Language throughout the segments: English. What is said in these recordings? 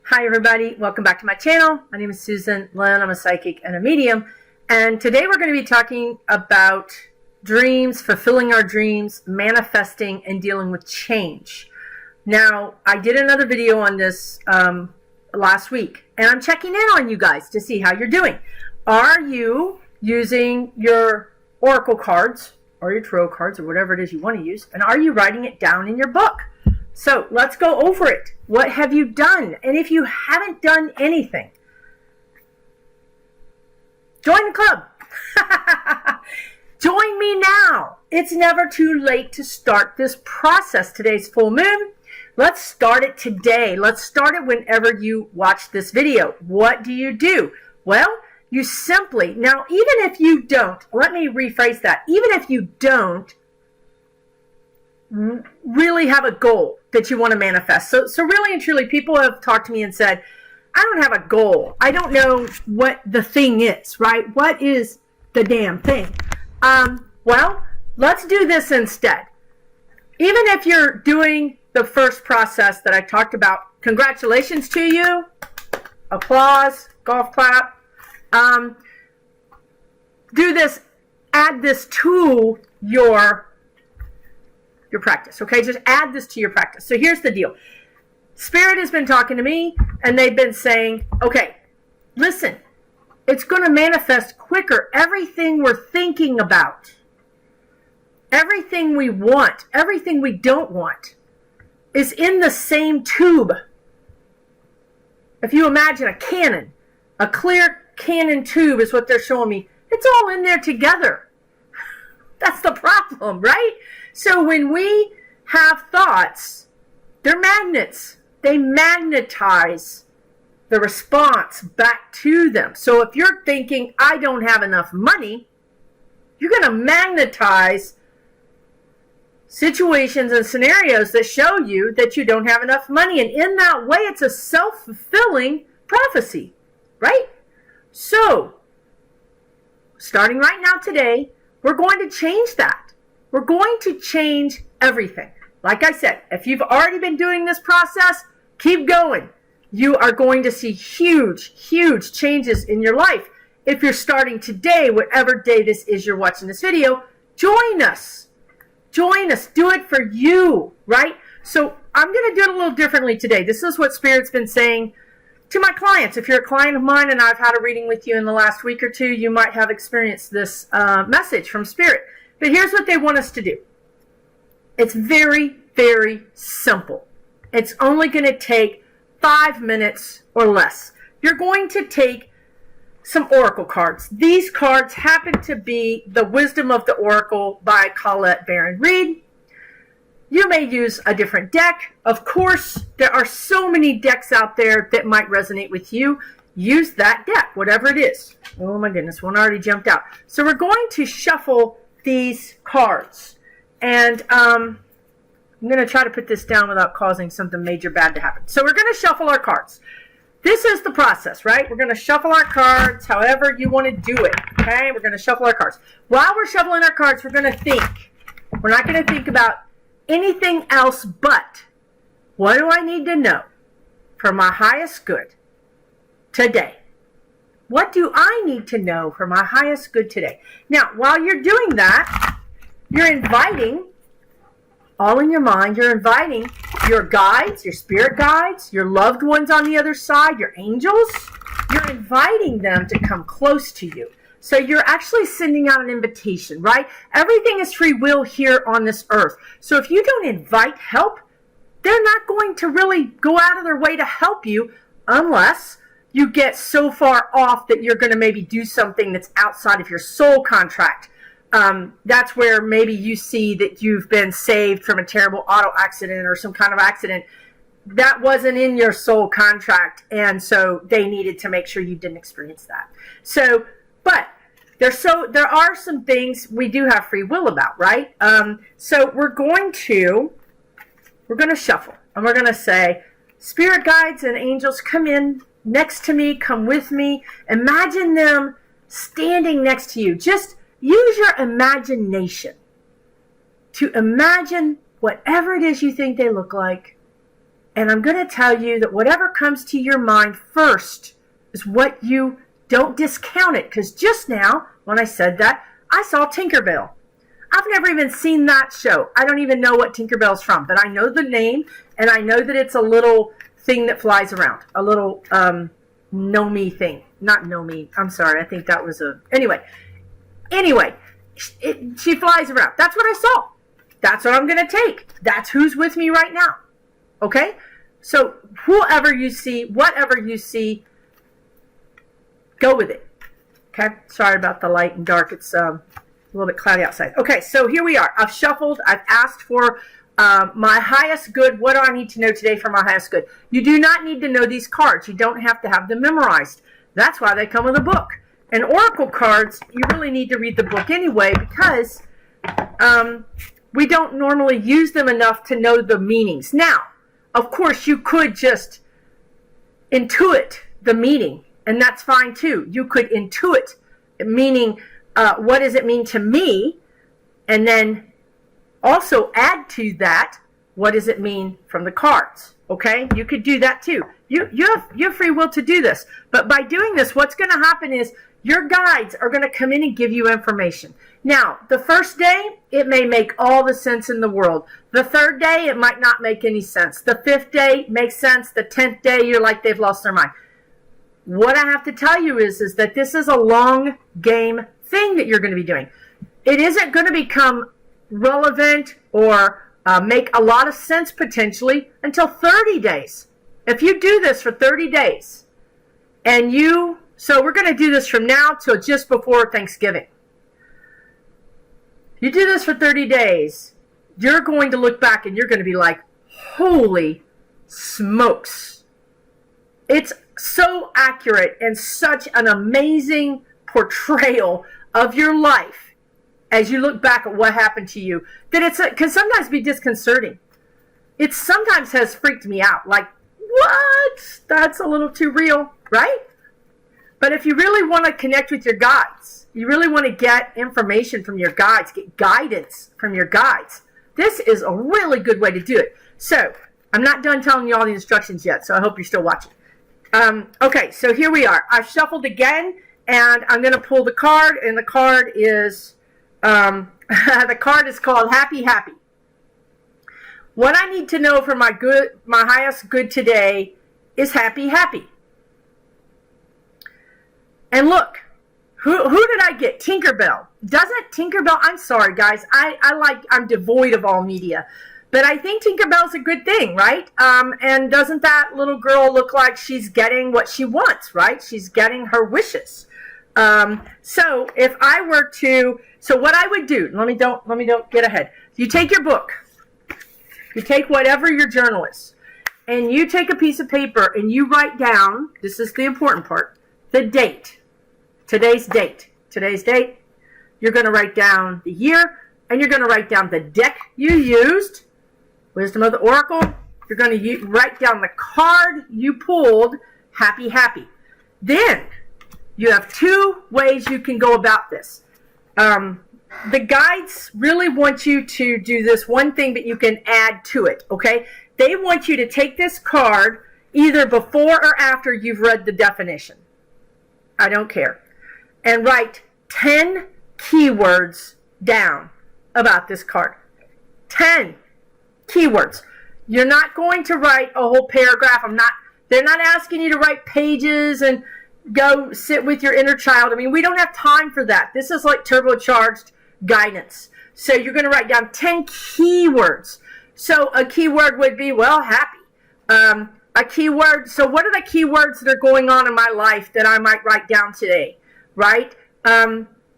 Hi everybody, welcome back to my channel. My name is Susan Lynn. I'm a psychic and a medium. And today we're going to be talking about dreams, fulfilling our dreams, manifesting, and dealing with change. Now, I did another video on this last week, and I'm checking in on you guys to see how you're doing. Are you using your oracle cards or your tarot cards or whatever it is you want to use, and are you writing it down in your book? So let's go over it. What have you done? And if you haven't done anything, join the club. Join me now. It's never too late to start this process. Today's full moon. Let's start it today. Let's start it whenever you watch this video. What do? Well, you simply, now even if you don't, let me rephrase that. Even if you don't really have a goal that you want to manifest. So really and truly, people have talked to me and said, I don't have a goal. I don't know what the thing is, right? What is the damn thing? Well, let's do this instead. Even if you're doing the first process that I talked about, congratulations to you. Applause, golf clap. Do this, add this to your practice, okay? Just add this to your practice. So here's the deal. Spirit has been talking to me, and they've been saying, okay, listen, it's going to manifest quicker. Everything we're thinking about, everything we want, everything we don't want is in the same tube. If you imagine a cannon, a clear cannon tube is what they're showing me. It's all in there together. That's the problem, right? So when we have thoughts, they're magnets. They magnetize the response back to them. So if you're thinking, I don't have enough money, you're going to magnetize situations and scenarios that show you that you don't have enough money. And in that way, it's a self-fulfilling prophecy, right? So, starting right now today, we're going to change that. We're going to change everything. Like I said, if you've already been doing this process, keep going. You are going to see huge, huge changes in your life. If you're starting today, whatever day this is you're watching this video, join us. Join us. Do it for you, right? So I'm going to do it a little differently today. This is what Spirit's been saying to my clients. If you're a client of mine and I've had a reading with you in the last week or two, you might have experienced this message from Spirit. But here's what they want us to do. It's very, very simple. It's only going to take 5 minutes or less. You're going to take some oracle cards. These cards happen to be the Wisdom of the Oracle by Colette Baron Reed. You may use a different deck. Of course, there are so many decks out there that might resonate with you. Use that deck, whatever it is. Oh my goodness, one already jumped out. So we're going to shuffle these cards. And I'm going to try to put this down without causing something major bad to happen. So we're going to shuffle our cards. This is the process, right? We're going to shuffle our cards however you want to do it, okay? We're going to shuffle our cards. While we're shuffling our cards, we're going to think. We're not going to think about anything else but what do I need to know for my highest good today? What do I need to know for my highest good today? Now, while you're doing that, you're inviting, all in your mind, you're inviting your guides, your spirit guides, your loved ones on the other side, your angels. You're inviting them to come close to you. So you're actually sending out an invitation, right? Everything is free will here on this earth. So if you don't invite help, they're not going to really go out of their way to help you unless you get so far off that you're going to maybe do something that's outside of your soul contract. That's where maybe you see that you've been saved from a terrible auto accident or some kind of accident. That wasn't in your soul contract, and so they needed to make sure you didn't experience that. So, but there are some things we do have free will about, right? So we're going to shuffle, and we're going to say, Spirit guides and angels, come in next to me, come with me. Imagine them standing next to you. Just use your imagination to imagine whatever it is you think they look like And I'm going to tell you that whatever comes to your mind first is what you don't discount it. Because just now, when I said that, I saw Tinkerbell. I've never even seen that show. I don't even know what Tinkerbell's from, but I know the name, and I know that it's a little thing that flies around. A little know-me thing. Not know-me. I'm sorry. I think that was a... Anyway, she flies around. That's what I saw. That's what I'm going to take. That's who's with me right now. Okay? So whatever you see, go with it. Okay? Sorry about the light and dark. It's a little bit cloudy outside. Okay, so here we are. I've shuffled. I've asked for my highest good. What do I need to know today for my highest good? You do not need to know these cards. You don't have to have them memorized. That's why they come with a book. And oracle cards, you really need to read the book anyway, because we don't normally use them enough to know the meanings. Now, of course, you could just intuit the meaning, and that's fine too. You could intuit, meaning what does it mean to me, and then also add to that, what does it mean from the cards? Okay, you could do that too. You have free will to do this, but by doing this, what's going to happen is your guides are going to come in and give you information. Now, the first day, it may make all the sense in the world. The third day, it might not make any sense. The fifth day makes sense. The 10th day, you're like they've lost their mind. What I have to tell you is that this is a long game thing that you're going to be doing. It isn't going to become relevant or make a lot of sense potentially until 30 days. If you do this for 30 days, so we're going to do this from now till just before Thanksgiving. You do this for 30 days, you're going to look back and you're going to be like, holy smokes. It's so accurate and such an amazing portrayal of your life as you look back at what happened to you that it can sometimes be disconcerting. It sometimes has freaked me out. Like, what? That's a little too real, right? But if you really want to connect with your guides, you really want to get information from your guides, get guidance from your guides, this is a really good way to do it. So, I'm not done telling you all the instructions yet, so I hope you're still watching. Okay, so here we are. I've shuffled again, and I'm going to pull the card, and the card is, the card is called Happy Happy. What I need to know for my highest good today is happy happy. And look, who did I get? Tinkerbell. Doesn't Tinkerbell, I'm sorry guys, I'm devoid of all media, but I think Tinkerbell's a good thing, right? And doesn't that little girl look like she's getting what she wants, right? She's getting her wishes. So if I were to, so what I would do, let me don't get ahead. You take your book, you take whatever your journal is, and you take a piece of paper and you write down, this is the important part, the date. Today's date. You're going to write down the year, and you're going to write down the deck you used, Wisdom of the Oracle. You're going to write down the card you pulled, Happy Happy. Then, you have two ways you can go about this. The guides really want you to do this one thing, but you can add to it, okay? They want you to take this card either before or after you've read the definition. I don't care. And write 10 keywords down about this card. 10 keywords. You're not going to write a whole paragraph. They're not asking you to write pages and go sit with your inner child. I mean, we don't have time for that. This is like turbocharged guidance. So you're going to write down 10 keywords. So a keyword would be, well, happy. A keyword, so what are the keywords that are going on in my life that I might write down today, right?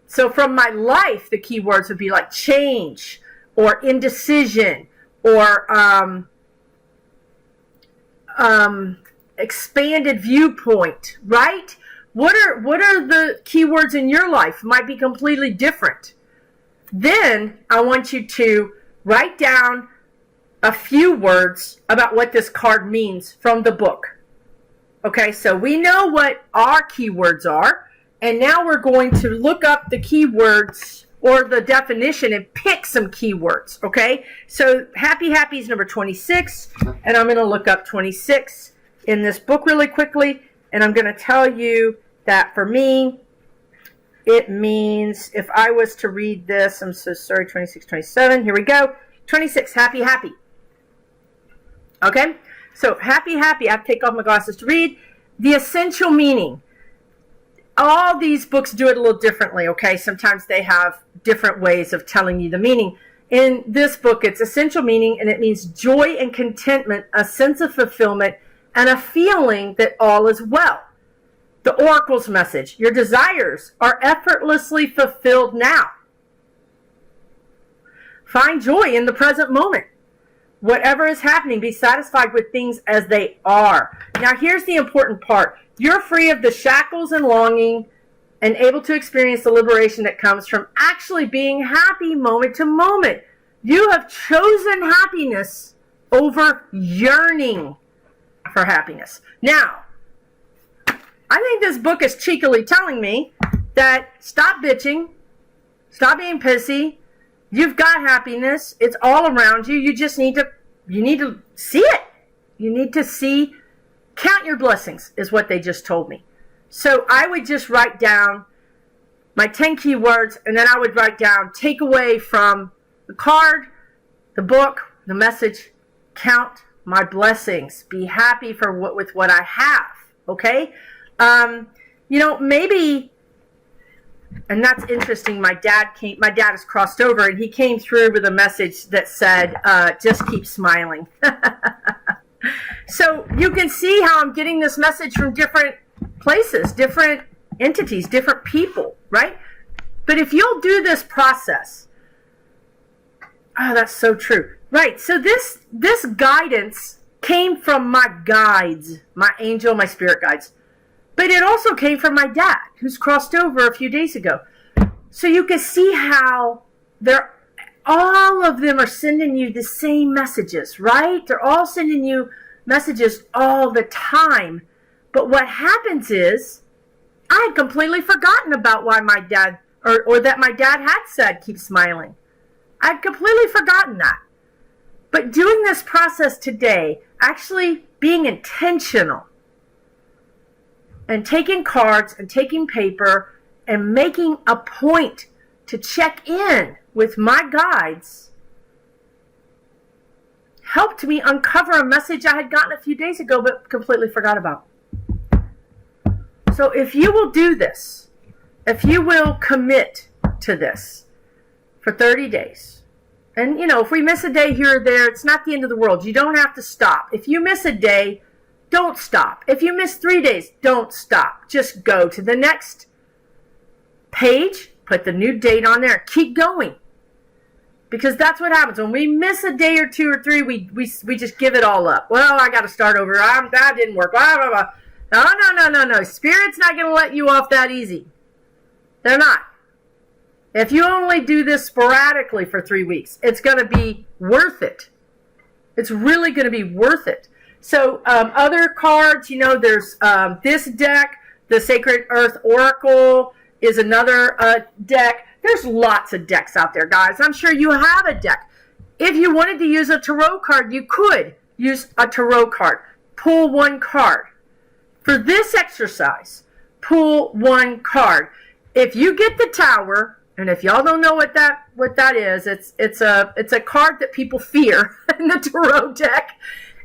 So from my life, the keywords would be like change or indecision or expanded viewpoint, right? What are the keywords in your life? Might be completely different. Then I want you to write down a few words about what this card means from the book. Okay, so we know what our keywords are, and now we're going to look up the keywords or the definition and pick some keywords, okay? So happy is number 26, and I'm going to look up 26 in this book really quickly, and I'm going to tell you that for me, it means, if I was to read this, I'm so sorry, 26, 27, here we go. 26, happy. Okay, so happy, I have to take off my glasses to read. The essential meaning. All these books do it a little differently, okay? Sometimes they have different ways of telling you the meaning. In this book, it's essential meaning, and it means joy and contentment, a sense of fulfillment, and a feeling that all is well. The Oracle's message: your desires are effortlessly fulfilled now. Find joy in the present moment. Whatever is happening, be satisfied with things as they are. Now, here's the important part. You're free of the shackles and longing and able to experience the liberation that comes from actually being happy moment to moment. You have chosen happiness over yearning for happiness. Now, I think this book is cheekily telling me that stop bitching, stop being pissy. You've got happiness. It's all around you. You just need to see it. You need to see, count your blessings is what they just told me. So I would just write down my 10 keywords, and then I would write down takeaway from the card, the book, the message, count my blessings. Be happy with what I have. Okay? Maybe, and that's interesting. My dad has crossed over, and he came through with a message that said, just keep smiling. So you can see how I'm getting this message from different places, different entities, different people, right? But if you'll do this process, oh, that's so true. Right, so this guidance came from my guides, my angel, my spirit guides. But it also came from my dad, who's crossed over a few days ago. So you can see how all of them are sending you the same messages, right? They're all sending you messages all the time. But what happens is, I had completely forgotten about why my dad, or that my dad had said, keep smiling. I'd completely forgotten that. But doing this process today, actually being intentional, and taking cards and taking paper and making a point to check in with my guides helped me uncover a message I had gotten a few days ago but completely forgot about. So if you will do this, if you will commit to this for 30 days, and if we miss a day here or there, it's not the end of the world. You don't have to stop. If you miss a day, don't stop. If you miss 3 days, don't stop. Just go to the next page, put the new date on there, keep going. Because that's what happens. When we miss a day or 2 or 3, we just give it all up. Well, I got to start over. That didn't work. Blah, blah, blah. No. Spirit's not going to let you off that easy. They're not. If you only do this sporadically for 3 weeks, it's going to be worth it. It's really going to be worth it. So other cards, there's this deck, the Sacred Earth Oracle is another deck. There's lots of decks out there, guys. I'm sure you have a deck. If you wanted to use a tarot card, you could use a tarot card. Pull one card. For this exercise, pull one card. If you get the Tower, and if y'all don't know what that is, it's a card that people fear in the tarot deck.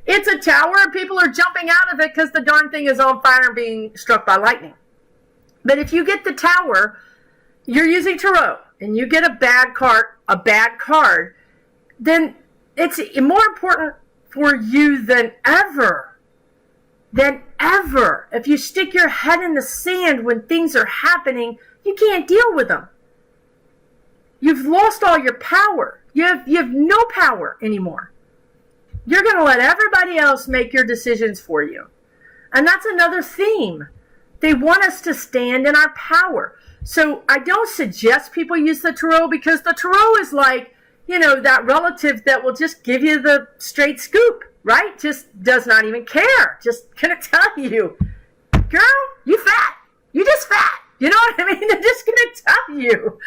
It's a tower, and people are jumping out of it because the darn thing is on fire and being struck by lightning. But if you get the Tower, you're using tarot, and you get a bad card, then it's more important for you than ever. If you stick your head in the sand when things are happening, you can't deal with them. You've lost all your power. You have no power anymore. You're going to let everybody else make your decisions for you. And that's another theme. They want us to stand in our power. So I don't suggest people use the tarot, because the tarot is like, that relative that will just give you the straight scoop, right? Just does not even care. Just going to tell you, girl, you fat. You just fat. You know what I mean? They're just going to tell you.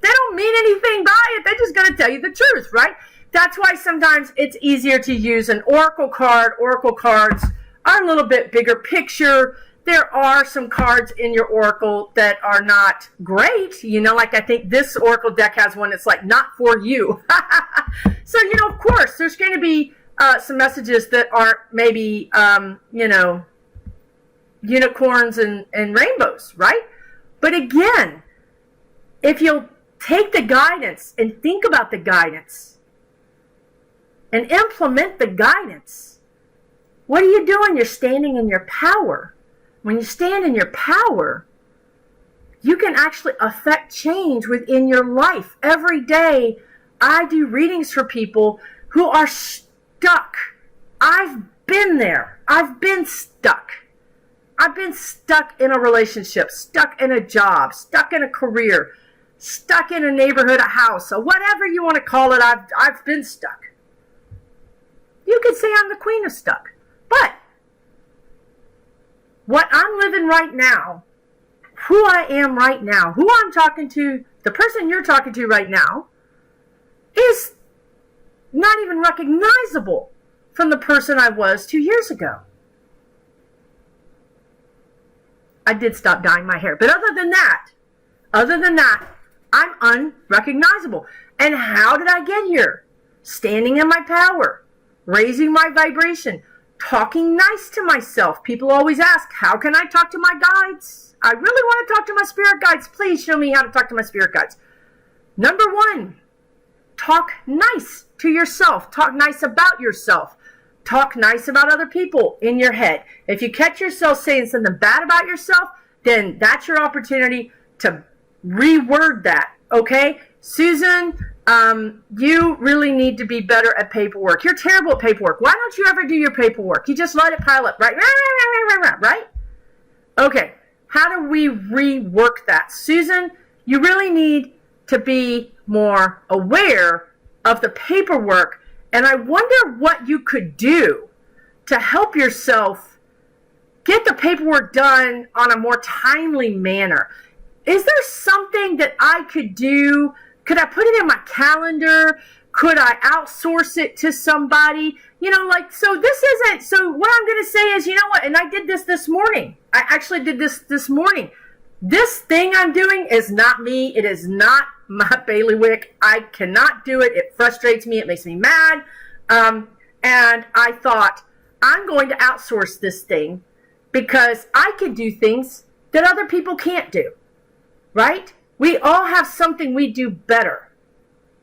They don't mean anything by it. They're just going to tell you the truth, right? That's why sometimes it's easier to use an oracle card. Oracle cards are a little bit bigger picture. There are some cards in your oracle that are not great. Like I think this oracle deck has one that's like, not for you. So, of course, there's going to be some messages that aren't maybe, unicorns and rainbows, right? But again, if you'll take the guidance and think about the guidance and implement the guidance, what are you doing? You're standing in your power. When you stand in your power, you can actually affect change within your life. Every day, I do readings for people who are stuck. I've been there. I've been stuck. I've been stuck in a relationship, stuck in a job, stuck in a career, stuck in a neighborhood, a house, or whatever you want to call it. I've been stuck. You could say I'm the queen of stuck. But what I'm living right now, who I am right now, who I'm talking to, the person you're talking to right now, is not even recognizable from the person I was 2 years ago. I did stop dyeing my hair. But other than that, I'm unrecognizable. And how did I get here? Standing in my power, raising my vibration, talking nice to myself. People always ask, how can I talk to my guides? I really want to talk to my spirit guides. Please show me how to talk to my spirit guides. Number one, talk nice to yourself. Talk nice about yourself. Talk nice about other people in your head. If you catch yourself saying something bad about yourself, then that's your opportunity to reword that, okay? Susan, you really need to be better at paperwork. You're terrible at paperwork. Why don't you ever do your paperwork? You just let it pile up, right? Right? Okay, how do we rework that? Susan, you really need to be more aware of the paperwork. And I wonder what you could do to help yourself get the paperwork done on a more timely manner. Is there something that I could do? Could I put it in my calendar? Could I outsource it to somebody? So what I'm going to say is, you know what? And I did this morning. I actually did this morning. This thing I'm doing is not me. It is not my bailiwick. I cannot do it. It frustrates me. It makes me mad. And I thought, I'm going to outsource this thing because I can do things that other people can't do. Right? We all have something we do better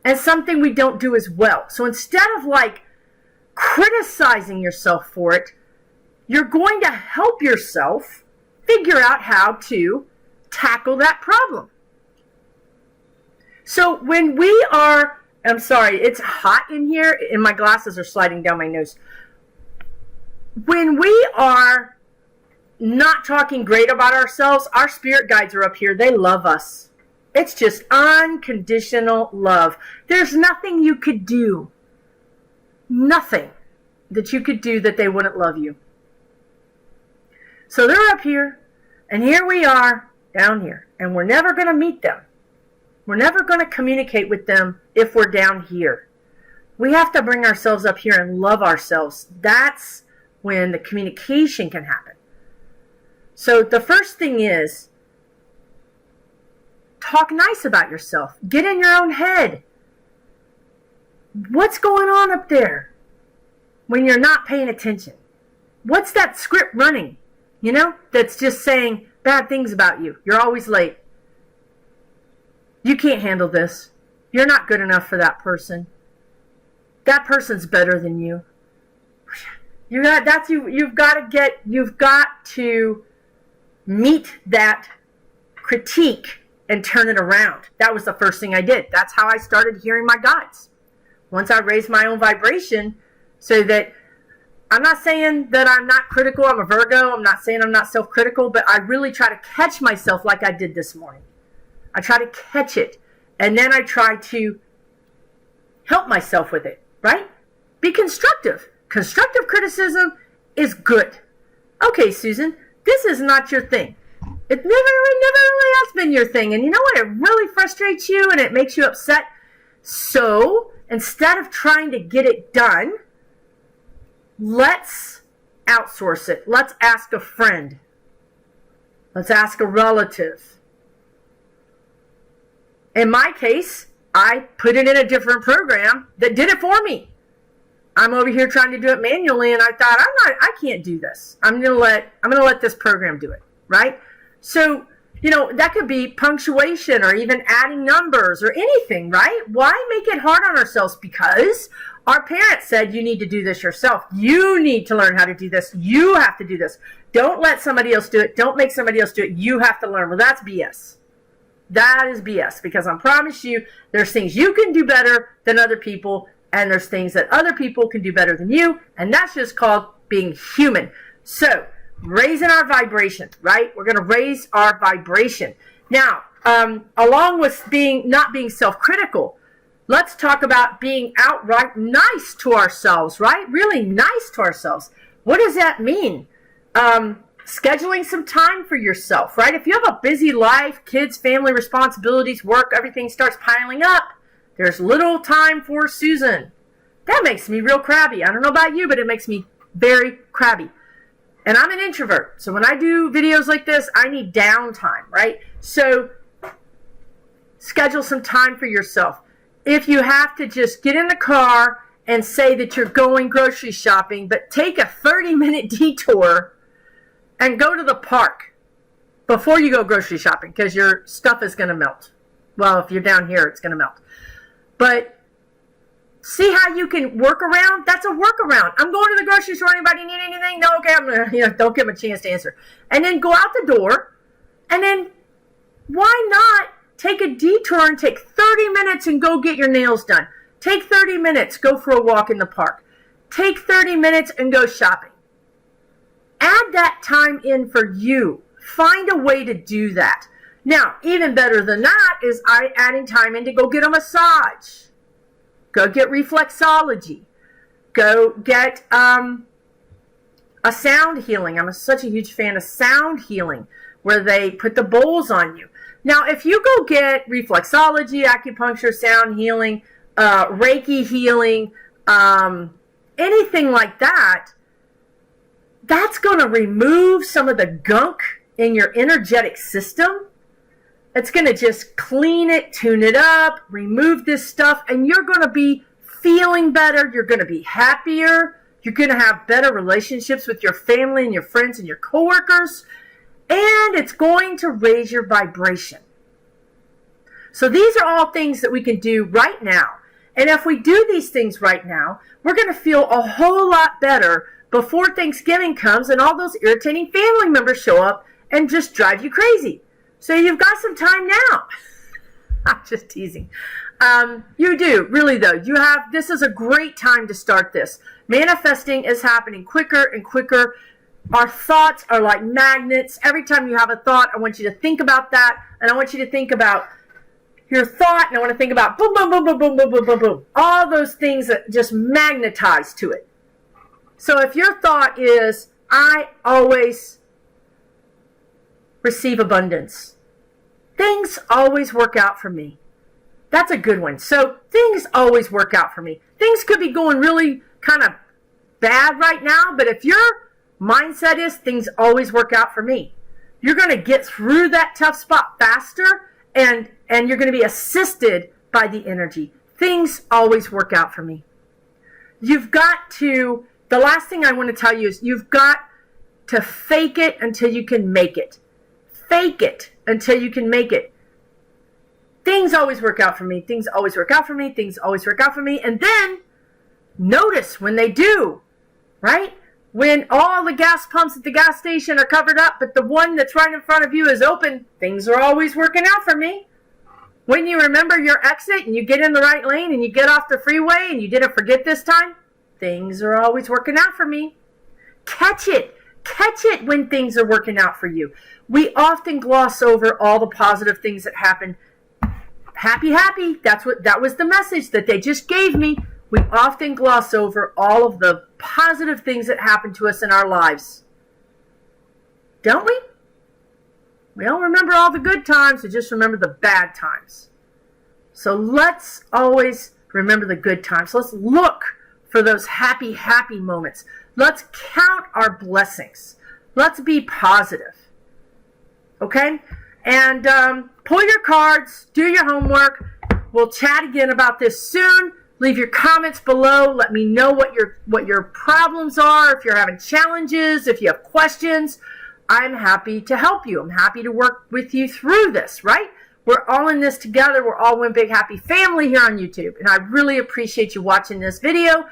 and something we don't do as well. So instead of criticizing yourself for it, you're going to help yourself figure out how to tackle that problem. So when we are, I'm sorry, it's hot in here and my glasses are sliding down my nose. When we are not talking great about ourselves, our spirit guides are up here. They love us. It's just unconditional love. There's nothing you could do, nothing that you could do that they wouldn't love you. So they're up here, and here we are down here, and we're never going to meet them. We're never going to communicate with them if we're down here. We have to bring ourselves up here and love ourselves. That's when the communication can happen. So the first thing is, talk nice about yourself. Get in your own head. What's going on up there when you're not paying attention? What's that script running? That's just saying bad things about you. You're always late. You can't handle this. You're not good enough for that person. That person's better than you. You've got to meet that critique and turn it around. That was the first thing I did. That's how I started hearing my guides. Once I raised my own vibration, so that I'm not saying that I'm not critical. I'm a Virgo. I'm not saying I'm not self-critical, but I really try to catch myself like I did this morning. I try to catch it, and then I try to help myself with it, right? Be constructive. Constructive criticism is good. Okay, Susan, this is not your thing. It never really has been your thing. And you know what? It really frustrates you and it makes you upset. So instead of trying to get it done, let's outsource it. Let's ask a friend. Let's ask a relative. In my case, I put it in a different program that did it for me. I'm over here trying to do it manually, and I thought, I can't do this. I'm gonna let this program do it, right? So, that could be punctuation or even adding numbers or anything, right? Why make it hard on ourselves? Because our parents said you need to do this yourself. You need to learn how to do this. You have to do this. Don't let somebody else do it. Don't make somebody else do it. You have to learn. Well, that's BS. That is BS, because I promise you, there's things you can do better than other people, and there's things that other people can do better than you, and that's just called being human. So, raising our vibration, right? We're going to raise our vibration. Now, along with not being self-critical, let's talk about being outright nice to ourselves, right? Really nice to ourselves. What does that mean? Scheduling some time for yourself, right? If you have a busy life, kids, family responsibilities, work, everything starts piling up, there's little time for Susan. That makes me real crabby. I don't know about you, but it makes me very crabby. And I'm an introvert. So when I do videos like this, I need downtime, right? So schedule some time for yourself. If you have to just get in the car and say that you're going grocery shopping, but take a 30-minute detour and go to the park before you go grocery shopping, because your stuff is going to melt. Well, if you're down here, it's going to melt. But see how you can work around? That's a workaround. I'm going to the grocery store. Anybody need anything? No, okay. I'm gonna, don't give them a chance to answer. And then go out the door. And then why not take a detour and take 30 minutes and go get your nails done? Take 30 minutes, go for a walk in the park. Take 30 minutes and go shopping. Add that time in for you. Find a way to do that. Now, even better than that is adding time in to go get a massage. Go get reflexology. Go get a sound healing. I'm such a huge fan of sound healing, where they put the bowls on you. Now, if you go get reflexology, acupuncture, sound healing, Reiki healing, anything like that, that's going to remove some of the gunk in your energetic system. It's going to just clean it, tune it up, remove this stuff, and you're going to be feeling better. You're going to be happier. You're going to have better relationships with your family and your friends and your coworkers, and it's going to raise your vibration. So these are all things that we can do right now. And if we do these things right now, we're going to feel a whole lot better before Thanksgiving comes and all those irritating family members show up and just drive you crazy. So you've got some time now. I'm just teasing. You do, really though. This is a great time to start this. Manifesting is happening quicker and quicker. Our thoughts are like magnets. Every time you have a thought, I want you to think about that. And I want you to think about your thought. And I want to think about boom, boom, boom, boom, boom, boom, boom, boom, boom. All those things that just magnetize to it. So if your thought is, I always receive abundance. Things always work out for me. That's a good one. So things always work out for me. Things could be going really kind of bad right now, but if your mindset is things always work out for me, you're going to get through that tough spot faster, and you're going to be assisted by the energy. Things always work out for me. The last thing I want to tell you is you've got to fake it until you can make it. Fake it until you can make it. Things always work out for me. Things always work out for me. Things always work out for me. And then notice when they do, right? When all the gas pumps at the gas station are covered up, but the one that's right in front of you is open, things are always working out for me. When you remember your exit and you get in the right lane and you get off the freeway and you didn't forget this time, things are always working out for me. Catch it. Catch it when things are working out for you. We often gloss over all the positive things that happen. Happy, happy. That was the message that they just gave me. We often gloss over all of the positive things that happen to us in our lives. Don't we? We don't remember all the good times, we just remember the bad times. So let's always remember the good times. Let's look for those happy, happy moments. Let's count our blessings. Let's be positive. Okay? And pull your cards, do your homework. We'll chat again about this soon. Leave your comments below. Let me know what your problems are, if you're having challenges, if you have questions. I'm happy to help you. I'm happy to work with you through this, right? We're all in this together. We're all one big happy family here on YouTube. And I really appreciate you watching this video.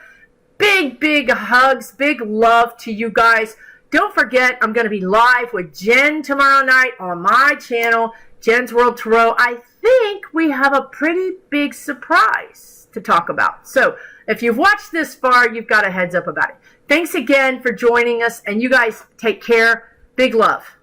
Big, big hugs, big love to you guys. Don't forget, I'm going to be live with Jen tomorrow night on my channel, Jen's World Tarot. I think we have a pretty big surprise to talk about. So if you've watched this far, you've got a heads up about it. Thanks again for joining us, and you guys take care. Big love.